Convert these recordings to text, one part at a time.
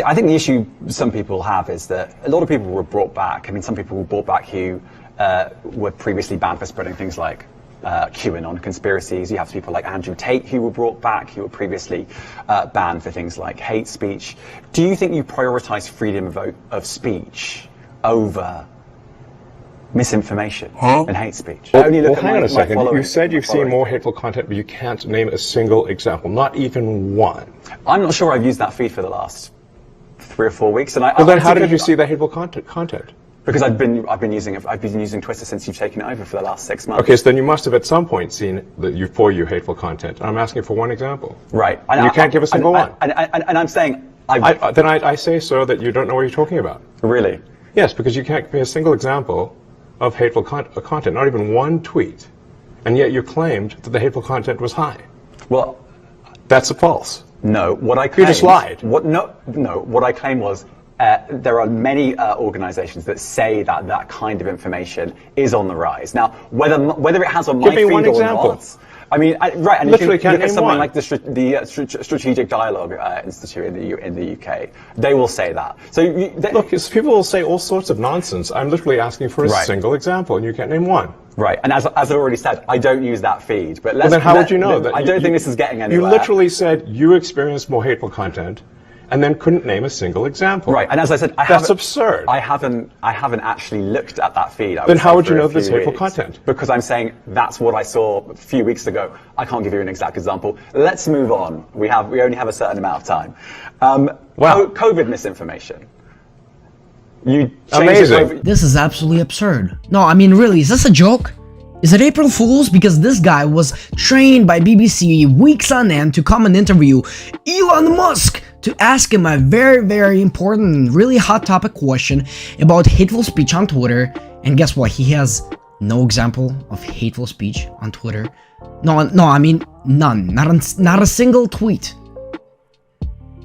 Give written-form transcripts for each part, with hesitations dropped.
I think the issue some people have is that a lot of people were brought back. I mean, some people were brought back who were previously banned for spreading things like QAnon conspiracies. You have people like Andrew Tate who were brought back, who were previously banned for things like hate speech. Do you think you prioritize freedom of speech over misinformation and hate speech? Well, hang on a second. You said you've seen more hateful content, but you can't name a single example, not even one. I'm not sure I've used that feed for the last 3 or 4 weeks. And then how did you see that hateful content? Because I've been using Twitter since you've taken it over for the last 6 months. Okay, so then you must have at some point seen for you hateful content. I'm asking for one example. Right. And you can't give a single one. And I'm saying... Then I say, sir, that you don't know what you're talking about. Really? Yes, because you can't give me a single example of hateful content, not even one tweet. And yet you claimed that the hateful content was high. Well... That's false. No, what I claimed... You just lied. What I claimed was... there are many organizations that say that that kind of information is on the rise. Now, whether it has on my feed or not, I mean, right, and literally you can look at something one. like the Strategic Dialogue Institute in the UK. They will say that. So look, people will say all sorts of nonsense. I'm literally asking for a single example, and you can't name one. Right, and as I already said, I don't use that feed. But then how would you know that? I don't think this is getting anywhere. You literally said you experienced more hateful content, and then couldn't name a single example. Right, and as I said, that's absurd. I haven't actually looked at that feed. Then how would you know there's hateful content? Because I'm saying that's what I saw a few weeks ago. I can't give you an exact example. Let's move on. We only have a certain amount of time. COVID misinformation. Amazing. This is absolutely absurd. No, I mean, really, is this a joke? Is it April Fool's? Because this guy was trained by BBC weeks on end to come and interview Elon Musk to ask him a very, very important and really hot topic question about hateful speech on Twitter. And guess what? He has no example of hateful speech on Twitter. No, I mean, none. Not a single tweet.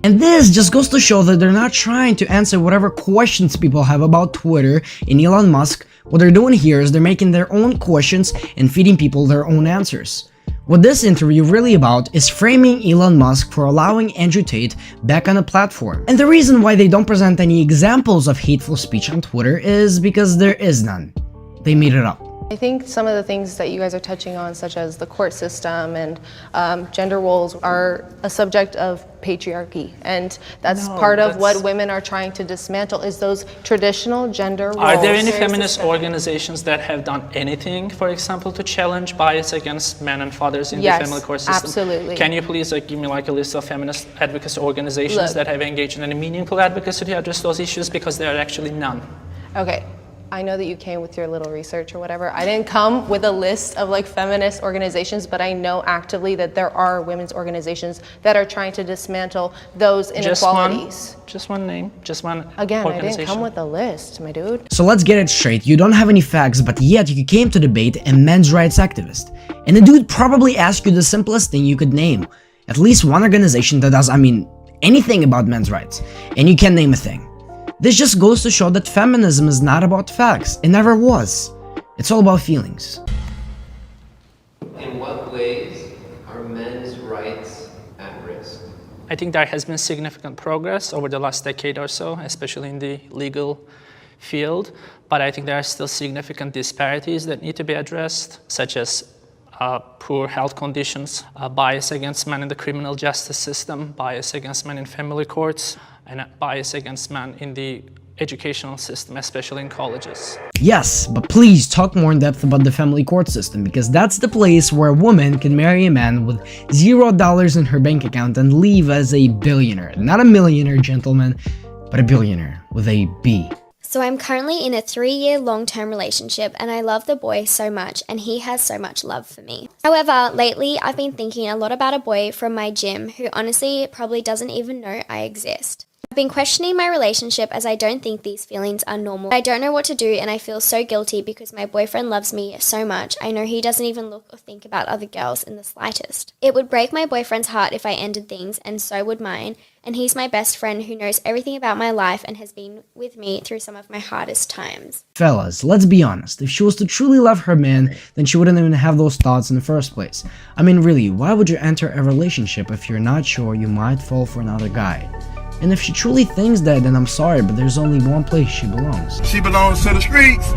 And this just goes to show that they're not trying to answer whatever questions people have about Twitter and Elon Musk. What they're doing here is they're making their own questions and feeding people their own answers. What this interview really about is framing Elon Musk for allowing Andrew Tate back on the platform. And the reason why they don't present any examples of hateful speech on Twitter is because there is none. They made it up. I think some of the things that you guys are touching on, such as the court system and gender roles, are a subject of patriarchy, and that's part of what women are trying to dismantle, is those traditional gender roles. Are there any feminist organizations that have done anything, for example, to challenge bias against men and fathers in the family court system? Absolutely. Can you please give me a list of feminist advocacy organizations that have engaged in any meaningful advocacy to address those issues? Because there are actually none. Okay. I know that you came with your little research or whatever. I didn't come with a list of feminist organizations, but I know actively that there are women's organizations that are trying to dismantle those inequalities. Just one name, just one Again, organization. I didn't come with a list, my dude. So let's get it straight. You don't have any facts, but yet you came to debate a men's rights activist. And the dude probably asked you the simplest thing you could name. At least one organization that does, anything about men's rights. And you can't name a thing. This just goes to show that feminism is not about facts. It never was. It's all about feelings. In what ways are men's rights at risk? I think there has been significant progress over the last decade or so, especially in the legal field. But I think there are still significant disparities that need to be addressed, such as poor health conditions, bias against men in the criminal justice system, bias against men in family courts, and bias against men in the educational system, especially in colleges. Yes, but please talk more in depth about the family court system, because that's the place where a woman can marry a man with $0 in her bank account and leave as a billionaire. Not a millionaire, gentlemen, but a billionaire with a B. So I'm currently in a 3-year long-term relationship, and I love the boy so much, and he has so much love for me. However, lately I've been thinking a lot about a boy from my gym who honestly probably doesn't even know I exist. I've been questioning my relationship as I don't think these feelings are normal. I don't know what to do, and I feel so guilty because my boyfriend loves me so much. I know he doesn't even look or think about other girls in the slightest. It would break my boyfriend's heart if I ended things, and so would mine. And he's my best friend who knows everything about my life and has been with me through some of my hardest times. Fellas, let's be honest. If she was to truly love her man, then she wouldn't even have those thoughts in the first place. Really, why would you enter a relationship if you're not sure you might fall for another guy? And if she truly thinks that, then I'm sorry, but there's only one place she belongs. She belongs to the streets.